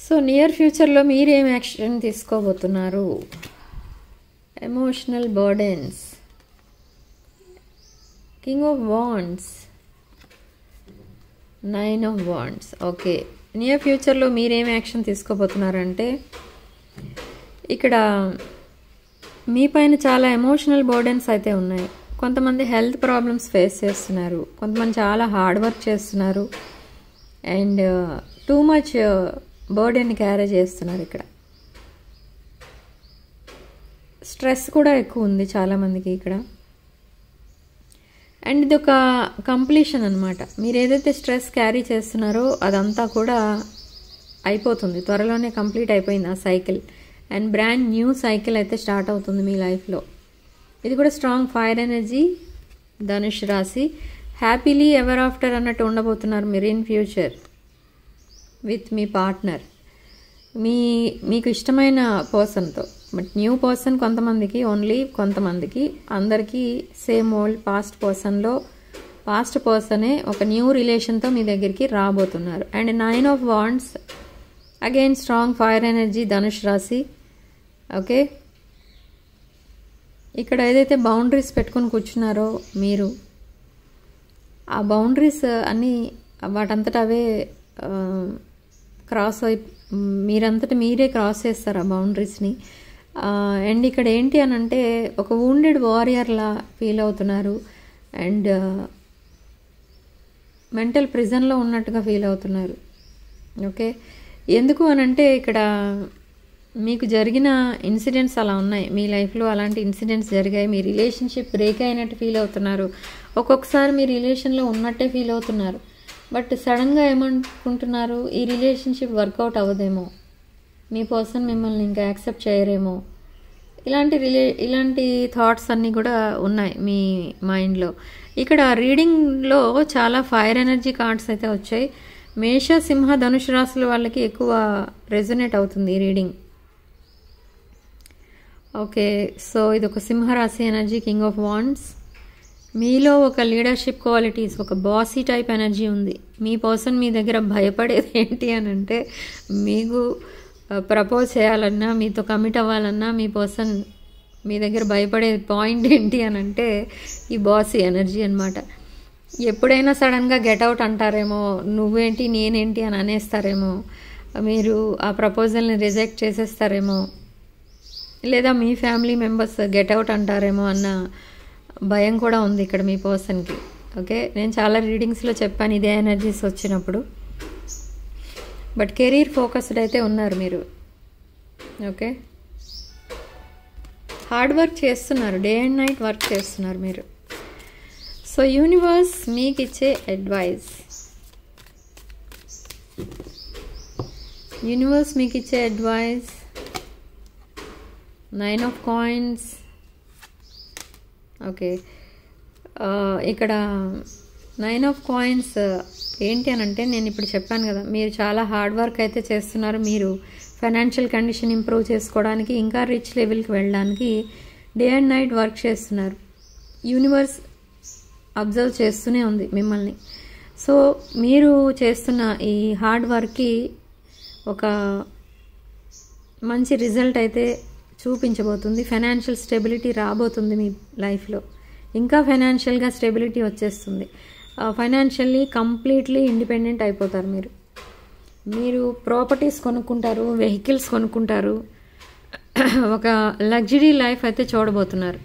సో నియర్ ఫ్యూచర్లో మీరేం యాక్షన్ తీసుకోబోతున్నారు? Emotional burdens, king of wands, 9 of wands. Okay, near ఫ్యూచర్లో మీరేం యాక్షన్ తీసుకోబోతున్నారంటే ఇక్కడ మీ పైన చాలా ఎమోషనల్ బర్డెన్స్ అయితే ఉన్నాయి. కొంతమంది హెల్త్ ప్రాబ్లమ్స్ ఫేస్ చేస్తున్నారు, కొంతమంది చాలా హార్డ్ వర్క్ చేస్తున్నారు and too much burden carry చేస్తున్నారు. ఇక్కడ స్ట్రెస్ కూడా ఎక్కువ ఉంది చాలామందికి ఇక్కడ. అండ్ ఇది ఒక కంప్లీషన్ అనమాట. మీరు ఏదైతే స్ట్రెస్ క్యారీ చేస్తున్నారో అదంతా కూడా అయిపోతుంది, త్వరలోనే కంప్లీట్ అయిపోయింది ఆ cycle. And brand new cycle అయితే స్టార్ట్ అవుతుంది మీ లైఫ్లో. ఇది కూడా స్ట్రాంగ్ ఫైర్ ఎనర్జీ, ధనుష్ రాశి. హ్యాపీలీ ఎవర్ ఆఫ్టర్ అన్నట్టు ఉండబోతున్నారు మీరు in future with me partner, మీకు ఇష్టమైన పర్సన్తో. బట్ న్యూ పర్సన్ కొంతమందికి, ఓన్లీ కొంతమందికి, అందరికీ సేమ్ ఓల్డ్ పాస్ట్ పర్సనే ఒక న్యూ రిలేషన్తో మీ దగ్గరికి రాబోతున్నారు. And 9 of wands, again strong fire energy, Dhanush రాశి. ఓకే, ఇక్కడ ఏదైతే బౌండరీస్ పెట్టుకుని కూర్చున్నారో మీరు, ఆ బౌండరీస్ అన్నీ వాటంతట అవే క్రాస్ మీరంతటా మీరే క్రాస్ చేస్తారు ఆ బౌండరీస్ని. అండ్ ఇక్కడ ఏంటి అని అంటే ఒక వూండెడ్ వారియర్లా ఫీల్ అవుతున్నారు. అండ్ మెంటల్ ప్రిజన్లో ఉన్నట్టుగా ఫీల్ అవుతున్నారు. ఓకే, ఎందుకు అనంటే ఇక్కడ మీకు జరిగిన ఇన్సిడెంట్స్ అలా ఉన్నాయి, మీ లైఫ్లో అలాంటి ఇన్సిడెంట్స్ జరిగాయి, మీ రిలేషన్షిప్ బ్రేక్ అయినట్టు ఫీల్ అవుతున్నారు, ఒక్కొక్కసారి మీ రిలేషన్లో ఉన్నట్టే ఫీల్ అవుతున్నారు. బట్ సడన్గా ఏమనుకుంటున్నారు, ఈ రిలేషన్షిప్ వర్కౌట్ అవ్వదేమో, మీ పర్సన్ మిమ్మల్ని ఇంకా యాక్సెప్ట్ చేయరేమో, ఇలాంటి థాట్స్ అన్నీ కూడా ఉన్నాయి మీ మైండ్లో. ఇక్కడ రీడింగ్లో చాలా ఫైర్ ఎనర్జీ కార్డ్స్ అయితే వచ్చాయి. మేష, సింహ, ధనుష్ రాశుల వాళ్ళకి ఎక్కువ రెజొనేట్ అవుతుంది ఈ రీడింగ్. ఓకే, సో ఇది ఒక సింహరాశి ఎనర్జీ, కింగ్ ఆఫ్ వాండ్స్. మీలో ఒక లీడర్షిప్ క్వాలిటీస్, ఒక బాసీ టైప్ ఎనర్జీ ఉంది. మీ పర్సన్ మీ దగ్గర భయపడేది ఏంటి అని అంటే, మీకు ప్రపోజ్ చేయాలన్నా, మీతో కమిట్ అవ్వాలన్నా మీ పర్సన్ మీ దగ్గర భయపడే పాయింట్ ఏంటి అని అంటే ఈ బాసీ ఎనర్జీ అనమాట. ఎప్పుడైనా సడన్గా గెట్అవుట్ అంటారేమో, నువ్వేంటి నేనేంటి అని అనేస్తారేమో, మీరు ఆ ప్రపోజల్ని రిజెక్ట్ చేసేస్తారేమో, లేదా మీ ఫ్యామిలీ మెంబర్స్ గెట్అవుట్ అంటారేమో అన్న భయం కూడా ఉంది ఇక్కడ మీ పర్సన్కి. ఓకే, నేను చాలా రీడింగ్స్లో చెప్పాను ఇదే ఎనర్జీస్ వచ్చినప్పుడు. బట్ కెరీర్ ఫోకస్డ్ అయితే ఉన్నారు మీరు. ఓకే, హార్డ్ వర్క్ చేస్తున్నారు, డే అండ్ నైట్ వర్క్ చేస్తున్నారు మీరు. సో యూనివర్స్ మీకు ఇచ్చే అడ్వైస్, యూనివర్స్ మీకు ఇచ్చే అడ్వైస్, 9 of coins. ఓకే, ఇక్కడ 9 of coins ఏంటి అని అంటే, నేను ఇప్పుడు చెప్పాను కదా, మీరు చాలా హార్డ్ వర్క్ అయితే చేస్తున్నారు. మీరు ఫైనాన్షియల్ కండిషన్ ఇంప్రూవ్ చేసుకోవడానికి, ఇంకా రిచ్ లెవెల్కి వెళ్ళడానికి డే అండ్ నైట్ వర్క్ చేస్తున్నారు. యూనివర్స్ అబ్జర్వ్ చేస్తూనే ఉంది మిమ్మల్ని. సో మీరు చేస్తున్న ఈ హార్డ్ వర్క్కి ఒక మంచి రిజల్ట్ అయితే చూపించబోతుంది. ఫైనాన్షియల్ స్టెబిలిటీ రాబోతుంది మీ లైఫ్లో. ఇంకా ఫైనాన్షియల్గా స్టెబిలిటీ వచ్చేస్తుంది. ఫైనాన్షియల్లీ కంప్లీట్లీ ఇండిపెండెంట్ అయిపోతారు మీరు. మీరు ప్రాపర్టీస్ కొనుక్కుంటారు, వెహికల్స్ కొనుక్కుంటారు, ఒక లగ్జరీ లైఫ్ అయితే చూడబోతున్నారు.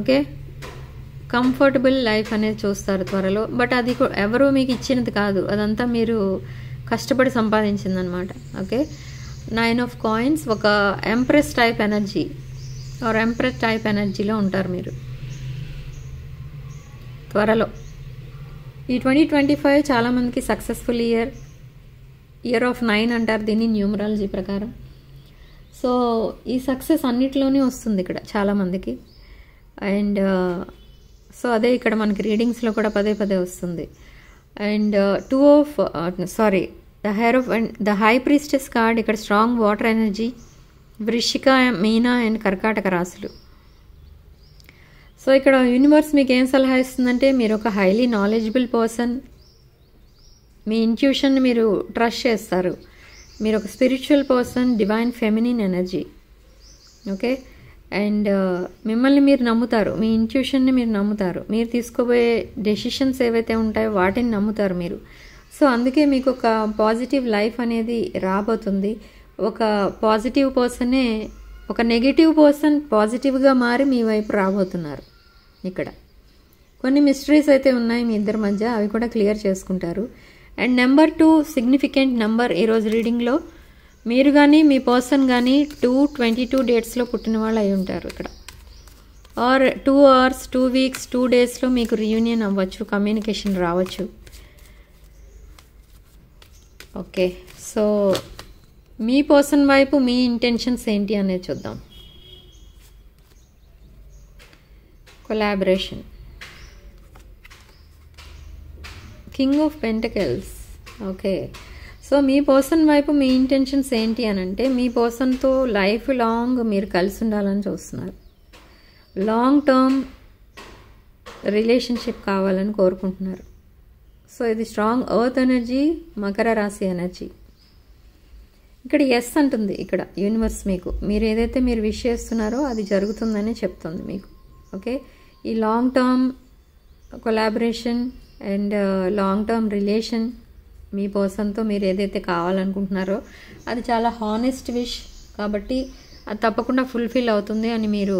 ఓకే, కంఫర్టబుల్ లైఫ్ అనేది చూస్తారు త్వరలో. బట్ అది ఎవరో మీకు ఇచ్చినది కాదు, అదంతా మీరు కష్టపడి సంపాదించిందనమాట. ఓకే, 9 of coins ఒక empress type energy or empress type ఎనర్జీలో ఉంటారు మీరు త్వరలో. ఈ 2025 చాలామందికి సక్సెస్ఫుల్ ఇయర్ ఆఫ్ 9 అంటారు దీన్ని న్యూమరాలజీ ప్రకారం. సో ఈ సక్సెస్ అన్నిటిలోనే వస్తుంది ఇక్కడ చాలామందికి. అండ్ సో అదే ఇక్కడ మనకి రీడింగ్స్లో కూడా పదే పదే వస్తుంది. And the high priestess card ఇక్కడ స్ట్రాంగ్ వాటర్ ఎనర్జీ, వృశ్చిక, మీన అండ్ కర్కాటక రాశులు. సో ఇక్కడ యూనివర్స్ మీకు ఏం సలహా ఇస్తుందంటే, మీరు ఒక హైలీ నాలెడ్జబుల్ పర్సన్, మీ ఇంట్యూషన్ని మీరు ట్రస్ట్ చేస్తారు, మీరు ఒక spiritual person, divine feminine energy. Okay, and మిమ్మల్ని మీరు నమ్ముతారు, మీ ఇంట్యూషన్ని మీరు నమ్ముతారు, మీరు తీసుకోబోయే డెసిషన్స్ ఏవైతే ఉంటాయో వాటిని నమ్ముతారు మీరు. సో అందుకే మీకు ఒక పాజిటివ్ లైఫ్ అనేది రాబోతుంది. ఒక పాజిటివ్ పర్సనే, ఒక నెగిటివ్ పర్సన్ పాజిటివ్గా మారి మీ వైపు రాబోతున్నారు. ఇక్కడ కొన్ని మిస్టరీస్ అయితే ఉన్నాయి మీ ఇద్దరి మధ్య, అవి కూడా క్లియర్ చేసుకుంటారు. అండ్ నెంబర్ 2 సిగ్నిఫికెంట్ నెంబర్ ఈరోజు రీడింగ్లో. మీరు కానీ మీ పర్సన్ కానీ 2/22 డేట్స్లో పుట్టిన వాళ్ళు అయి ఉంటారు ఇక్కడ. ఆర్ 2 hours, 2 weeks, 2 daysలో మీకు రీయూనియన్ అవ్వచ్చు, కమ్యూనికేషన్ రావచ్చు. ఓకే, సో మీ పర్సన్ వైపు మీ ఇంటెన్షన్స్ ఏంటి అనేది చూద్దాం. Collaboration, king of pentacles. Okay, so మీ పర్సన్ వైపు మీ ఇంటెన్షన్స్ ఏంటి అని అంటే, మీ పర్సన్తో లైఫ్ లాంగ్ మీరు కలిసి ఉండాలని చూస్తున్నారు. లాంగ్ టర్మ్ రిలేషన్షిప్ కావాలని కోరుకుంటున్నారు. సో ఇది స్ట్రాంగ్ ఎర్త్ ఎనర్జీ, మకర రాశి ఎనర్జీ. ఇక్కడ ఎస్ అంటుంది ఇక్కడ యూనివర్స్ మీకు. మీరు ఏదైతే మీరు విష్ చేస్తున్నారో అది జరుగుతుందని చెప్తుంది మీకు. ఓకే, ఈ long term collaboration and long term relation, మీ పర్సన్తో మీరు ఏదైతే కావాలనుకుంటున్నారో అది చాలా హానెస్ట్ విష్ కాబట్టి అది తప్పకుండా ఫుల్ఫిల్ అవుతుంది అని మీరు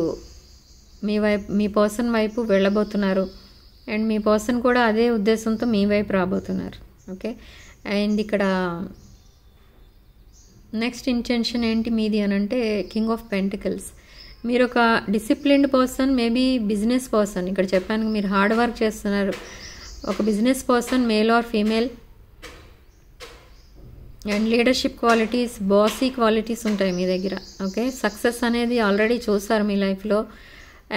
మీ పర్సన్ వైపు వెళ్ళబోతున్నారు. అండ్ మీ పర్సన్ కూడా అదే ఉద్దేశంతో మీ వైపు రాబోతున్నారు. ఓకే, అండ్ ఇక్కడ నెక్స్ట్ ఇంటెన్షన్ ఏంటి మీది అని అంటే కింగ్ ఆఫ్ పెంటికల్స్. మీరు ఒక disciplined person, maybe business person. ఇక్కడ చెప్పాను మీరు హార్డ్ వర్క్ చేస్తున్నారు. ఒక business person, male or female. And leadership qualities, bossy qualities ఉంటాయి మీ దగ్గర. ఓకే, సక్సెస్ అనేది ఆల్రెడీ చూసారు మీ లైఫ్లో.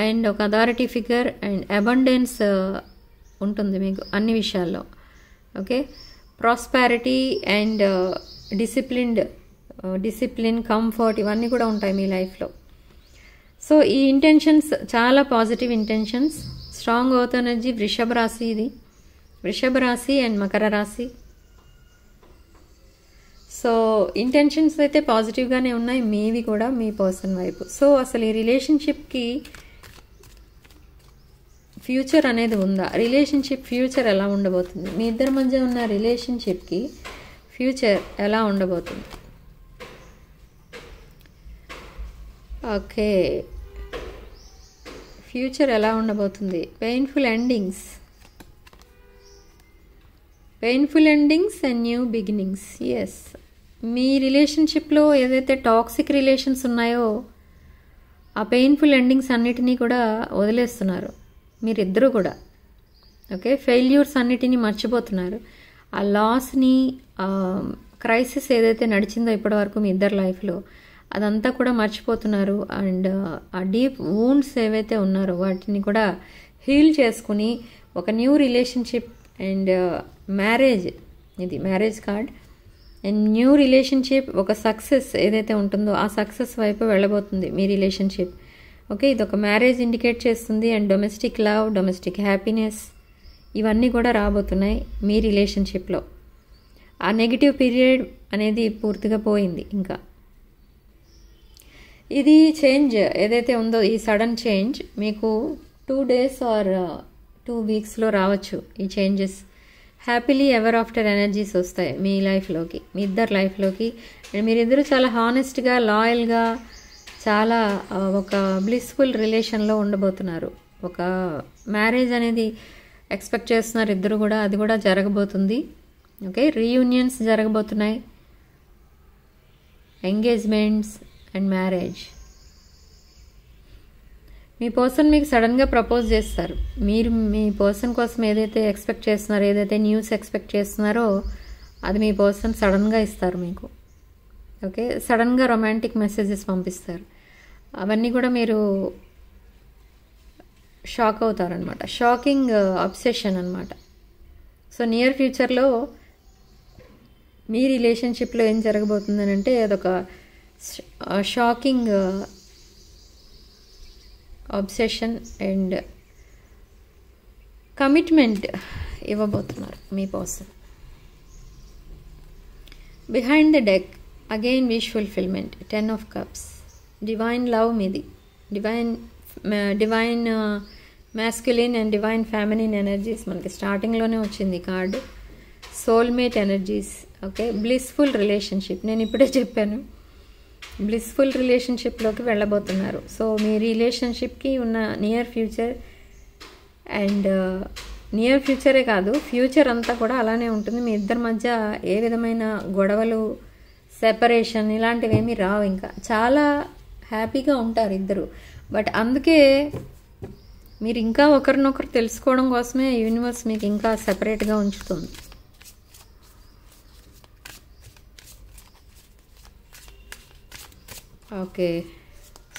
అండ్ ఒక అథారిటీ ఫిగర్ అండ్ అబండెన్స్ ఉంటుంది మీకు అన్ని విషయాల్లో. Okay, prosperity and discipline, comfort ఇవన్నీ కూడా ఉంటాయి మీ లైఫ్లో. సో ఈ ఇంటెన్షన్స్ చాలా positive intentions. Strong earth energy, వృషభ రాశి. ఇది వృషభ రాశి అండ్ మకర రాశి. సో ఇంటెన్షన్స్ అయితే పాజిటివ్గానే ఉన్నాయి మీవి కూడా, మీ పర్సన్ వైపు. సో అసలు ఈ రిలేషన్షిప్కి ఫ్యూచర్ అనేది ఉందా? రిలేషన్షిప్ ఫ్యూచర్ ఎలా ఉండబోతుంది? మీ ఇద్దరి మధ్య ఉన్న రిలేషన్షిప్కి ఫ్యూచర్ ఎలా ఉండబోతుంది? ఓకే, ఫ్యూచర్ ఎలా ఉండబోతుంది? Painful endings and new beginnings. Yes, మీ రిలేషన్షిప్లో ఏదైతే టాక్సిక్ రిలేషన్స్ ఉన్నాయో ఆ పెయిన్ఫుల్ ఎండింగ్స్ అన్నిటినీ కూడా వదిలేస్తున్నారు మీరిద్దరూ కూడా. ఓకే, ఫెయిల్యూర్స్ అన్నిటినీ మర్చిపోతున్నారు. ఆ లాస్ని, క్రైసిస్ ఏదైతే నడిచిందో ఇప్పటివరకు మీ ఇద్దరు లైఫ్లో అదంతా కూడా మర్చిపోతున్నారు. అండ్ ఆ డీప్ వూండ్స్ ఏవైతే ఉన్నారో వాటిని కూడా హీల్ చేసుకుని ఒక న్యూ రిలేషన్షిప్ అండ్ మ్యారేజ్, ఇది marriage card. And new relationship, ఒక సక్సెస్ ఏదైతే ఉంటుందో ఆ సక్సెస్ వైపు వెళ్ళబోతుంది మీ రిలేషన్షిప్. ఓకే, ఇది ఒక మ్యారేజ్ ఇండికేట్ చేస్తుంది. And domestic love, domestic happiness ఇవన్నీ కూడా రాబోతున్నాయి మీ రిలేషన్షిప్లో. ఆ నెగిటివ్ పీరియడ్ అనేది పూర్తిగా పోయింది. ఇంకా ఇది చేంజ్ ఏదైతే ఉందో, ఈ సడన్ చేంజ్ మీకు 2 days ఆర్ 2 weeksలో రావచ్చు. ఈ changes happily ever after energies వస్తాయి మీ లైఫ్లోకి, మీ ఇద్దరు లైఫ్లోకి. అండ్ మీరిద్దరూ చాలా హానెస్ట్గా, లాయల్గా, చాలా ఒక బ్లిస్ఫుల్ రిలేషన్లో ఉండబోతున్నారు. ఒక మ్యారేజ్ అనేది ఎక్స్పెక్ట్ చేస్తున్నారు ఇద్దరు కూడా, అది కూడా జరగబోతుంది. ఓకే, రీయూనియన్స్ జరగబోతున్నాయి, engagements and marriage. Me person మీకు సడన్గా ప్రపోజ్ చేస్తారు. మీరు మీ పర్సన్ కోసం ఏదైతే ఎక్స్పెక్ట్ చేస్తున్నారో, ఏదైతే న్యూస్ ఎక్స్పెక్ట్ చేస్తున్నారో అది మీ పర్సన్ సడన్గా ఇస్తారు మీకు. ఓకే, సడన్గా రొమాంటిక్ మెసేజెస్ పంపిస్తారు. అవన్నీ కూడా మీరు షాక్ అవుతారనమాట. షాకింగ్ అబ్సెషన్ అనమాట. సో నియర్ ఫ్యూచర్లో మీ రిలేషన్షిప్లో ఏం జరగబోతుందని అంటే అదొక షాకింగ్ అబ్సెషన్ అండ్ కమిట్మెంట్ ఇవ్వబోతున్నారు మీ person. Behind the deck again wish fulfilment, 10 of Cups, divine love మీది. Divine masculine and divine feminine energies మనకి స్టార్టింగ్లోనే వచ్చింది card. Soulmate energies. Okay, blissful relationship. నేను ఇప్పుడే చెప్పాను, బ్లిస్ఫుల్ రిలేషన్షిప్లోకి వెళ్ళబోతున్నారు. సో మీ రిలేషన్షిప్కి ఉన్న నియర్ ఫ్యూచర్ అండ్ నియర్ ఫ్యూచరే కాదు, ఫ్యూచర్ అంతా కూడా అలానే ఉంటుంది. మీ ఇద్దరి మధ్య ఏ విధమైన గొడవలు, సెపరేషన్ ఇలాంటివి ఏమీ రావు. ఇంకా చాలా హ్యాపీగా ఉంటారు ఇద్దరు. బట్ అందుకే మీరు ఇంకా ఒకరినొకరు తెలుసుకోవడం కోసమే యూనివర్స్ మీకు ఇంకా సెపరేట్గా ఉంచుతుంది. ఓకే,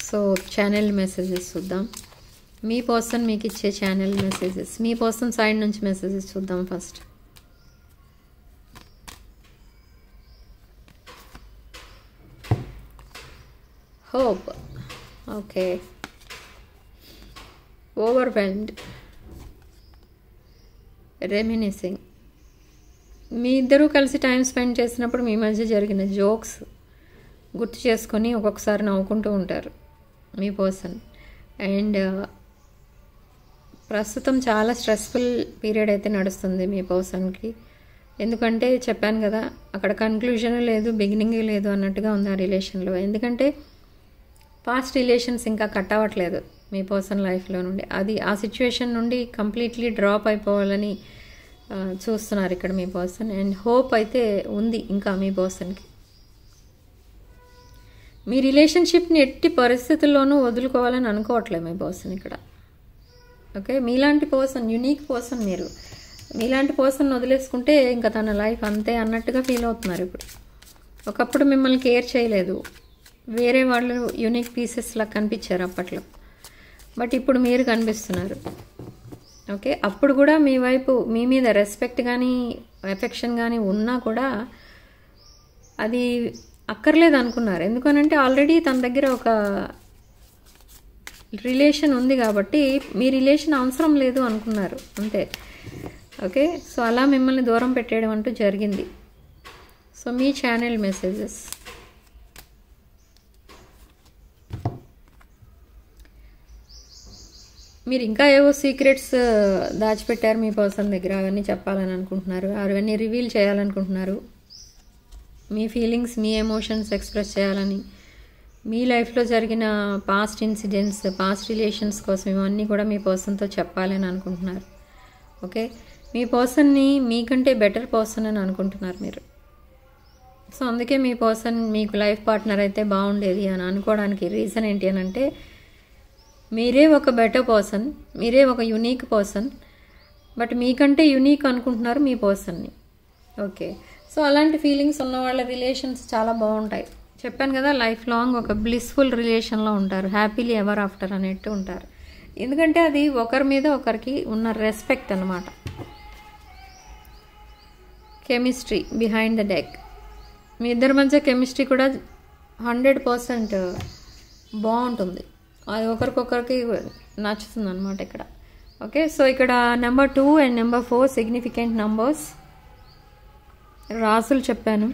సో ఛానల్ మెసేజెస్ చూద్దాం. మీ పర్సన్ మీకు ఇచ్చే ఛానల్ మెసేజెస్, మీ పర్సన్ సైడ్ నుంచి మెసేజెస్ చూద్దాం first. Hope. Okay, overwhelmed, reminiscing. మీ ఇద్దరూ కలిసి టైం స్పెండ్ చేసినప్పుడు మీ మధ్య జరిగిన జోక్స్ గుర్తు చేసుకొని ఒక్కొక్కసారి నవ్వుకుంటూ ఉంటారు మీ పర్సన్. అండ్ ప్రస్తుతం చాలా స్ట్రెస్ఫుల్ పీరియడ్ అయితే నడుస్తుంది మీ పర్సన్కి. ఎందుకంటే చెప్పాను కదా, అక్కడ కన్క్లూజన్ లేదు, బిగినింగ్ లేదు అన్నట్టుగా ఉంది ఆ రిలేషన్లో. ఎందుకంటే పాస్ట్ రిలేషన్స్ ఇంకా కట్ అవ్వట్లేదు మీ పర్సన్ లైఫ్లో నుండి. అది ఆ సిచ్యువేషన్ నుండి కంప్లీట్లీ డ్రాప్ అయిపోవాలని చూస్తున్నారు ఇక్కడ మీ పర్సన్. అండ్ హోప్ అయితే ఉంది ఇంకా మీ పర్సన్కి. మీ రిలేషన్షిప్ని ఎట్టి పరిస్థితుల్లోనూ వదులుకోవాలని అనుకోవట్లేదు మీ పర్సన్ ఇక్కడ. ఓకే, మీలాంటి పర్సన్, యునీక్ పర్సన్ మీరు. మీలాంటి పర్సన్ వదిలేసుకుంటే ఇంకా తన లైఫ్ అంతే అన్నట్టుగా ఫీల్ అవుతున్నారు ఇప్పుడు. ఒకప్పుడు మిమ్మల్ని కేర్ చేయలేదు, వేరే వాళ్ళు యూనిక్ పీసెస్లా కనిపించారు అప్పట్లో, బట్ ఇప్పుడు మీరు కనిపిస్తున్నారు. ఓకే, అప్పుడు కూడా మీ వైపు మీ మీద రెస్పెక్ట్ కానీ ఎఫెక్షన్ కానీ ఉన్నా కూడా అది అక్కర్లేదు అనుకున్నారు. ఎందుకనంటే ఆల్రెడీ తన దగ్గర ఒక రిలేషన్ ఉంది కాబట్టి మీ రిలేషన్ అవసరం లేదు అనుకున్నారు అంతే. ఓకే, సో అలా మిమ్మల్ని దూరం పెట్టేయడం అంటూ జరిగింది. సో మీ ఛానల్ మెసేజెస్. మీరు ఇంకా ఏవో సీక్రెట్స్ దాచిపెట్టారు మీ పర్సన్ దగ్గర, అవన్నీ చెప్పాలని అనుకుంటున్నారు, అవన్నీ రివీల్ చేయాలనుకుంటున్నారు. మీ ఫీలింగ్స్, మీ ఎమోషన్స్ ఎక్స్ప్రెస్ చేయాలని, మీ లైఫ్లో జరిగిన పాస్ట్ ఇన్సిడెంట్స్, పాస్ట్ రిలేషన్స్ కోసం ఇవన్నీ కూడా మీ పర్సన్తో చెప్పాలని అనుకుంటున్నారు. ఓకే, మీ పర్సన్ని మీకంటే బెటర్ పర్సన్ అని అనుకుంటున్నారు మీరు. సో అందుకే మీ పర్సన్ మీకు లైఫ్ పార్ట్నర్ అయితే బాగుండేది అని అనుకోవడానికి రీజన్ ఏంటి అని అంటే, మీరే ఒక బెటర్ పర్సన్, మీరే ఒక యునీక్ పర్సన్, బట్ మీకంటే యునీక్ అనుకుంటున్నారు మీ పర్సన్ని. ఓకే, సో అలాంటి ఫీలింగ్స్ ఉన్న వాళ్ళ రిలేషన్స్ చాలా బాగుంటాయి. చెప్పాను కదా, లైఫ్ లాంగ్ ఒక బ్లిస్ఫుల్ రిలేషన్లో ఉంటారు, హ్యాపీలీ ఎవర్ ఆఫ్టర్ అనేట్టు ఉంటారు. ఎందుకంటే అది ఒకరి మీద ఒకరికి ఉన్న రెస్పెక్ట్ అన్నమాట. Chemistry behind the deck. మీ ఇద్దరి మధ్య కెమిస్ట్రీ కూడా 100% బాగుంటుంది, అది ఒకరికొకరికి నచ్చుతుంది అనమాట ఇక్కడ. ఓకే, సో ఇక్కడ number 2 and number 4 significant numbers రాసులు చెప్పాను.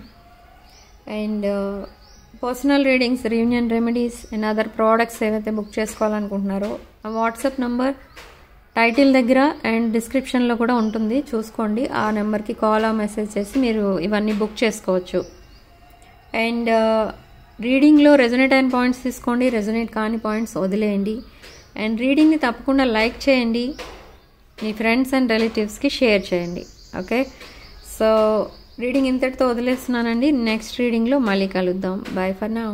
And personal readings, reunion remedies and other products ఏవైతే బుక్ చేసుకోవాలనుకుంటున్నారో ఆ వాట్సాప్ నంబర్ టైటిల్ దగ్గర అండ్ డిస్క్రిప్షన్లో కూడా ఉంటుంది, చూసుకోండి. ఆ నెంబర్కి కాల్ ఆ మెసేజ్ చేసి మీరు ఇవన్నీ బుక్ చేసుకోవచ్చు. అండ్ రీడింగ్లో రెజొనేట్ అయిన పాయింట్స్ తీసుకోండి, రెజొనేట్ కాని పాయింట్స్ వదిలేయండి. అండ్ రీడింగ్ని తప్పకుండా లైక్ చేయండి, మీ ఫ్రెండ్స్ అండ్ రిలేటివ్స్కి షేర్ చేయండి. ఓకే, సో రీడింగ్ ఇంతటితో వదిలేస్తున్నానండి. నెక్స్ట్ రీడింగ్లో మళ్ళీ కలుద్దాం. By for now.